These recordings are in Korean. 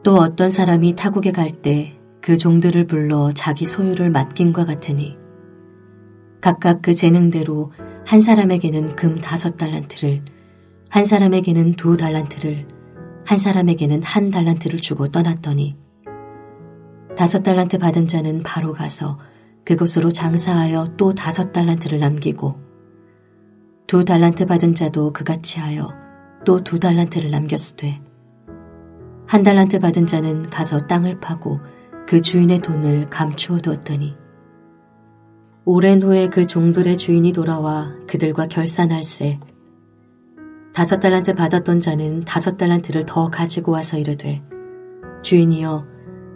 또 어떤 사람이 타국에 갈 때 그 종들을 불러 자기 소유를 맡김과 같으니 각각 그 재능대로 한 사람에게는 금 5달란트를, 한 사람에게는 2달란트를, 한 사람에게는 1달란트를 주고 떠났더니 5달란트 받은 자는 바로 가서 그곳으로 장사하여 또 5달란트를 남기고 2달란트 받은 자도 그같이 하여 또 2달란트를 남겼으되 1달란트 받은 자는 가서 땅을 파고 그 주인의 돈을 감추어 두었더니 오랜 후에 그 종들의 주인이 돌아와 그들과 결산할세 5달란트 받았던 자는 5달란트를 더 가지고 와서 이르되 주인이여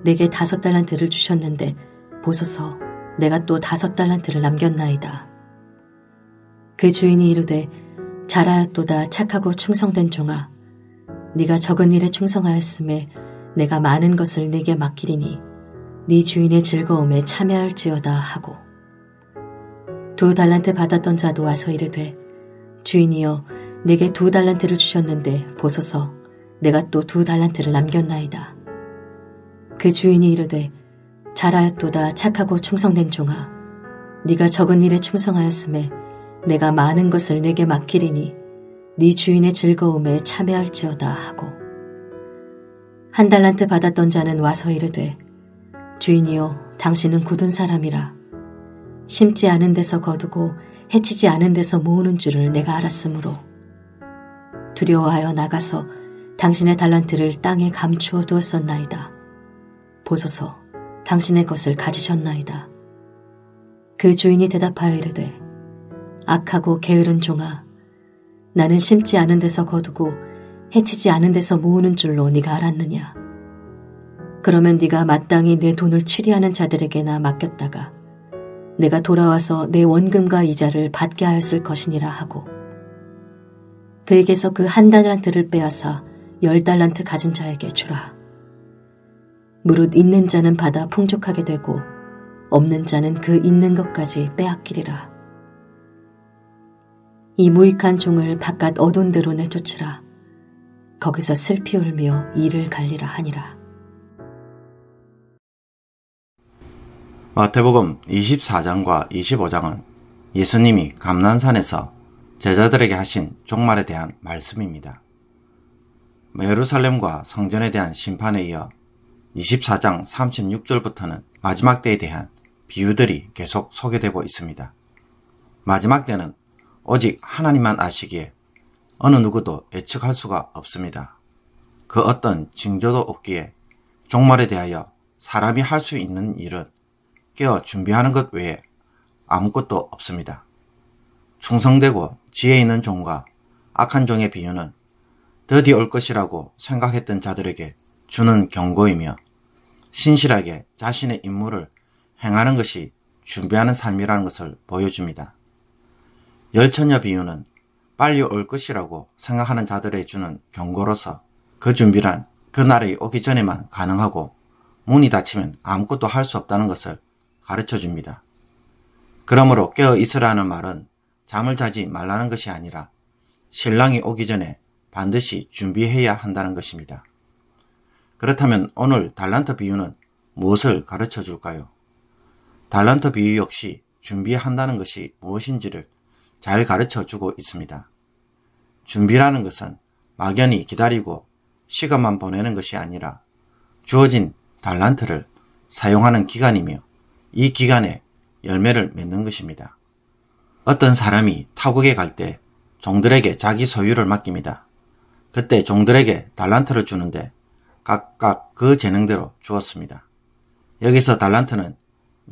내게 5달란트를 주셨는데 보소서 내가 또 5달란트를 남겼나이다. 그 주인이 이르되 잘하였도다 착하고 충성된 종아 네가 적은 일에 충성하였음에 내가 많은 것을 네게 맡기리니 네 주인의 즐거움에 참여할지어다 하고 2달란트 받았던 자도 와서 이르되 주인이여 내게 2달란트를 주셨는데 보소서 내가 또 2달란트를 남겼나이다. 그 주인이 이르되 잘하였도다 착하고 충성된 종아 네가 적은 일에 충성하였음에 내가 많은 것을 네게 맡기리니 네 주인의 즐거움에 참여할지어다 하고 1달란트 받았던 자는 와서 이르되 주인이여 당신은 굳은 사람이라 심지 않은 데서 거두고 해치지 않은 데서 모으는 줄을 내가 알았으므로 두려워하여 나가서 당신의 달란트를 땅에 감추어 두었었나이다. 보소서 당신의 것을 가지셨나이다. 그 주인이 대답하여 이르되 악하고 게으른 종아 나는 심지 않은 데서 거두고 해치지 않은 데서 모으는 줄로 네가 알았느냐. 그러면 네가 마땅히 내 돈을 취리하는 자들에게나 맡겼다가 내가 돌아와서 내 원금과 이자를 받게 하였을 것이니라 하고 그에게서 그 1달란트를 빼앗아 10달란트 가진 자에게 주라. 무릇 있는 자는 받아 풍족하게 되고 없는 자는 그 있는 것까지 빼앗기리라. 이 무익한 종을 바깥 어두운 데로 내쫓으라. 거기서 슬피 울며 이를 갈리라 하니라. 마태복음 24장과 25장은 예수님이 감난산에서 제자들에게 하신 종말에 대한 말씀입니다. 예루살렘과 성전에 대한 심판에 이어 24장 36절부터는 마지막 때에 대한 비유들이 계속 소개되고 있습니다. 마지막 때는 오직 하나님만 아시기에 어느 누구도 예측할 수가 없습니다. 그 어떤 징조도 없기에 종말에 대하여 사람이 할 수 있는 일은 깨어 준비하는 것 외에 아무것도 없습니다. 충성되고 지혜 있는 종과 악한 종의 비유는 드디어 올 것이라고 생각했던 자들에게 주는 경고이며 신실하게 자신의 임무를 행하는 것이 준비하는 삶이라는 것을 보여줍니다. 열처녀 비유는 빨리 올 것이라고 생각하는 자들에게 주는 경고로서 그 준비란 그날이 오기 전에만 가능하고 문이 닫히면 아무것도 할 수 없다는 것을 가르쳐 줍니다. 그러므로 깨어 있으라는 말은 잠을 자지 말라는 것이 아니라 신랑이 오기 전에 반드시 준비해야 한다는 것입니다. 그렇다면 오늘 달란트 비유는 무엇을 가르쳐 줄까요? 달란트 비유 역시 준비한다는 것이 무엇인지를 잘 가르쳐 주고 있습니다. 준비라는 것은 막연히 기다리고 시간만 보내는 것이 아니라 주어진 달란트를 사용하는 기간이며 이 기간에 열매를 맺는 것입니다. 어떤 사람이 타국에 갈 때 종들에게 자기 소유를 맡깁니다. 그때 종들에게 달란트를 주는데 각각 그 재능대로 주었습니다. 여기서 달란트는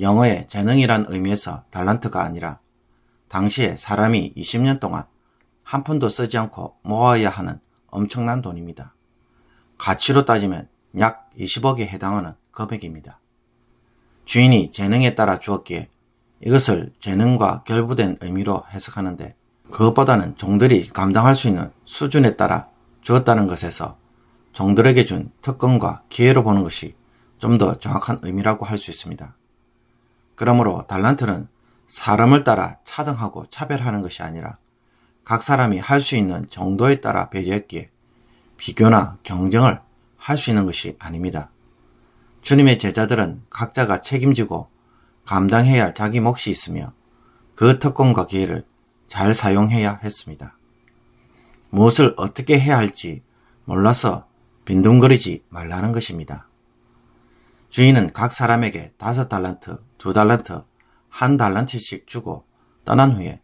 영어의 재능이란 의미에서 달란트가 아니라 당시에 사람이 20년 동안 한 푼도 쓰지 않고 모아야 하는 엄청난 돈입니다. 가치로 따지면 약 20억에 해당하는 금액입니다. 주인이 재능에 따라 주었기에 이것을 재능과 결부된 의미로 해석하는데 그것보다는 종들이 감당할 수 있는 수준에 따라 주었다는 것에서 종들에게 준 특권과 기회로 보는 것이 좀 더 정확한 의미라고 할 수 있습니다. 그러므로 달란트는 사람을 따라 차등하고 차별하는 것이 아니라 각 사람이 할 수 있는 정도에 따라 배려했기에 비교나 경쟁을 할 수 있는 것이 아닙니다. 주님의 제자들은 각자가 책임지고 감당해야 할 자기 몫이 있으며 그 특권과 기회를 잘 사용해야 했습니다. 무엇을 어떻게 해야 할지 몰라서 빈둥거리지 말라는 것입니다. 주인은 각 사람에게 5달란트, 2달란트, 1달란트씩 주고 떠난 후에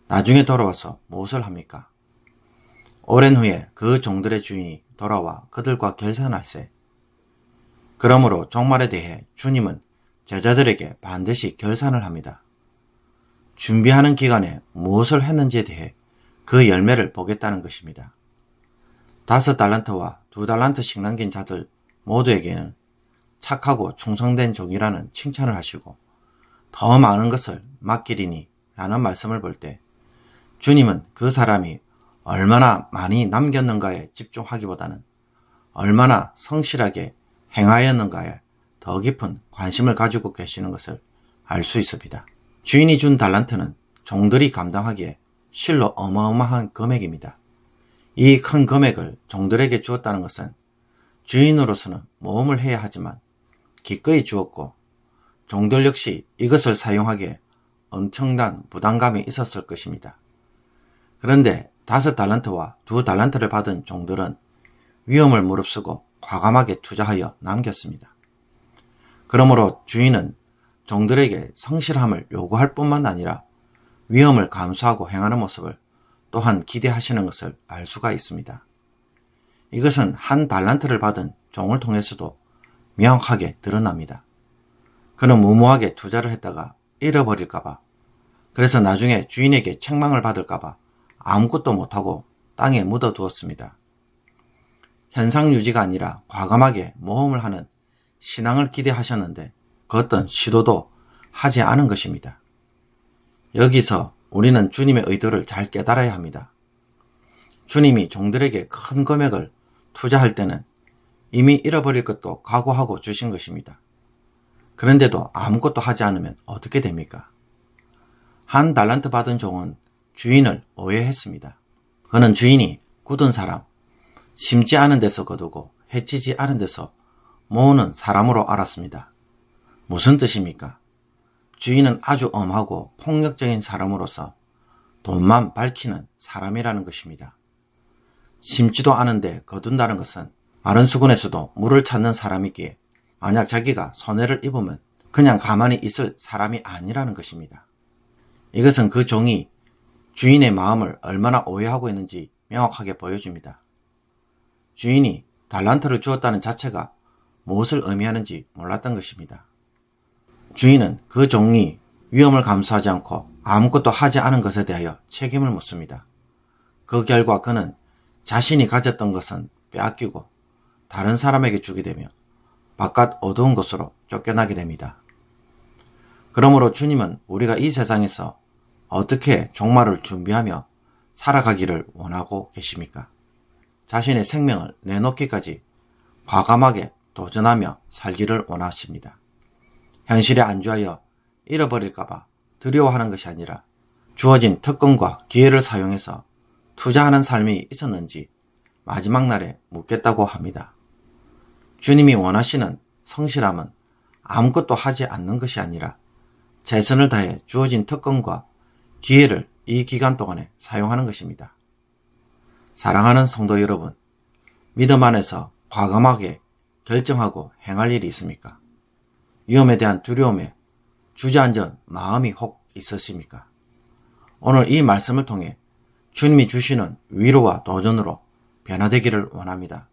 나중에 돌아와서 무엇을 합니까? 오랜 후에 그 종들의 주인이 돌아와 그들과 결산할세. 그러므로 종말에 대해 주님은 제자들에게 반드시 결산을 합니다. 준비하는 기간에 무엇을 했는지에 대해 그 열매를 보겠다는 것입니다. 5달란트와 2달란트씩 남긴 자들 모두에게는 착하고 충성된 종이라는 칭찬을 하시고 더 많은 것을 맡기리니 라는 말씀을 볼 때 주님은 그 사람이 얼마나 많이 남겼는가에 집중하기보다는 얼마나 성실하게 행하였는가에 더 깊은 관심을 가지고 계시는 것을 알 수 있습니다. 주인이 준 달란트는 종들이 감당하기에 실로 어마어마한 금액입니다. 이 큰 금액을 종들에게 주었다는 것은 주인으로서는 모험을 해야 하지만 기꺼이 주었고 종들 역시 이것을 사용하기에 엄청난 부담감이 있었을 것입니다. 그런데 5달란트와 2달란트를 받은 종들은 위험을 무릅쓰고 과감하게 투자하여 남겼습니다. 그러므로 주인은 종들에게 성실함을 요구할 뿐만 아니라 위험을 감수하고 행하는 모습을 또한 기대하시는 것을 알 수가 있습니다. 이것은 1달란트를 받은 종을 통해서도 명확하게 드러납니다. 그는 무모하게 투자를 했다가 잃어버릴까봐, 그래서 나중에 주인에게 책망을 받을까봐 아무것도 못하고 땅에 묻어두었습니다. 현상 유지가 아니라 과감하게 모험을 하는 신앙을 기대하셨는데 그 어떤 시도도 하지 않은 것입니다. 여기서 우리는 주님의 의도를 잘 깨달아야 합니다. 주님이 종들에게 큰 금액을 투자할 때는 이미 잃어버릴 것도 각오하고 주신 것입니다. 그런데도 아무것도 하지 않으면 어떻게 됩니까? 1달란트 받은 종은 주인을 오해했습니다. 그는 주인이 굳은 사람, 심지 않은 데서 거두고 해치지 않은 데서 모으는 사람으로 알았습니다. 무슨 뜻입니까? 주인은 아주 엄하고 폭력적인 사람으로서 돈만 밝히는 사람이라는 것입니다. 심지도 않은데 거둔다는 것은 마른 수군에서도 물을 찾는 사람이기에 만약 자기가 손해를 입으면 그냥 가만히 있을 사람이 아니라는 것입니다. 이것은 그 종이 주인의 마음을 얼마나 오해하고 있는지 명확하게 보여줍니다. 주인이 달란트를 주었다는 자체가 무엇을 의미하는지 몰랐던 것입니다. 주인은 그 종이 위험을 감수하지 않고 아무것도 하지 않은 것에 대하여 책임을 묻습니다. 그 결과 그는 자신이 가졌던 것은 빼앗기고 다른 사람에게 주게 되며 바깥 어두운 곳으로 쫓겨나게 됩니다. 그러므로 주님은 우리가 이 세상에서 어떻게 종말을 준비하며 살아가기를 원하고 계십니까? 자신의 생명을 내놓기까지 과감하게 도전하며 살기를 원하십니다. 현실에 안주하여 잃어버릴까봐 두려워하는 것이 아니라 주어진 특권과 기회를 사용해서 투자하는 삶이 있었는지 마지막 날에 묻겠다고 합니다. 주님이 원하시는 성실함은 아무것도 하지 않는 것이 아니라 최선을 다해 주어진 특권과 기회를 이 기간 동안에 사용하는 것입니다. 사랑하는 성도 여러분, 믿음 안에서 과감하게 결정하고 행할 일이 있습니까? 위험에 대한 두려움에 주저앉은 마음이 혹 있으십니까? 오늘 이 말씀을 통해 주님이 주시는 위로와 도전으로 변화되기를 원합니다.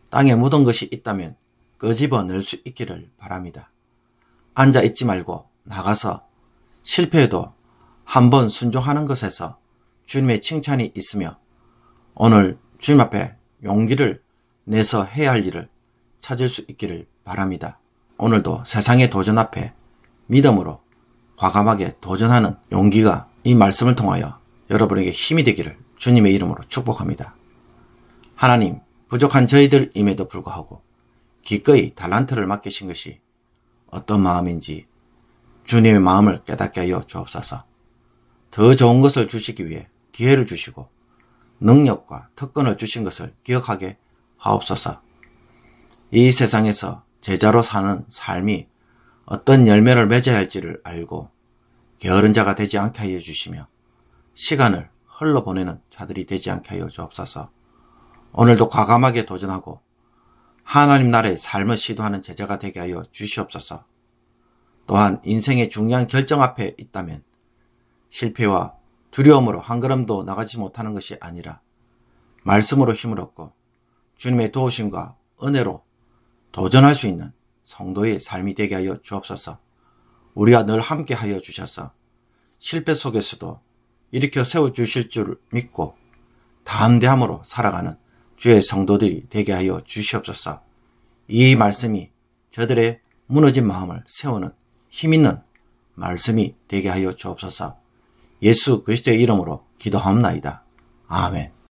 땅에 묻은 것이 있다면 끄집어낼 수 있기를 바랍니다. 앉아있지 말고 나가서 실패해도 한번 순종하는 것에서 주님의 칭찬이 있으며 오늘 주님 앞에 용기를 내서 해야 할 일을 찾을 수 있기를 바랍니다. 오늘도 세상의 도전 앞에 믿음으로 과감하게 도전하는 용기가 이 말씀을 통하여 여러분에게 힘이 되기를 주님의 이름으로 축복합니다. 하나님, 부족한 저희들임에도 불구하고 기꺼이 달란트를 맡기신 것이 어떤 마음인지 주님의 마음을 깨닫게 하여 주옵소서. 더 좋은 것을 주시기 위해 기회를 주시고 능력과 특권을 주신 것을 기억하게 하옵소서. 이 세상에서 제자로 사는 삶이 어떤 열매를 맺어야 할지를 알고 게으른 자가 되지 않게 하여 주시며 시간을 흘러보내는 자들이 되지 않게 하여 주옵소서. 오늘도 과감하게 도전하고 하나님 나라의 삶을 시도하는 제자가 되게 하여 주시옵소서. 또한 인생의 중요한 결정 앞에 있다면 실패와 두려움으로 한 걸음도 나가지 못하는 것이 아니라 말씀으로 힘을 얻고 주님의 도우심과 은혜로 도전할 수 있는 성도의 삶이 되게 하여 주옵소서. 우리와 늘 함께 하여 주셔서 실패 속에서도 일으켜 세워주실 줄 믿고 담대함으로 살아가는 주의 성도들이 되게 하여 주시옵소서. 이 말씀이 저들의 무너진 마음을 세우는 힘있는 말씀이 되게 하여 주옵소서. 예수 그리스도의 이름으로 기도하옵나이다. 아멘.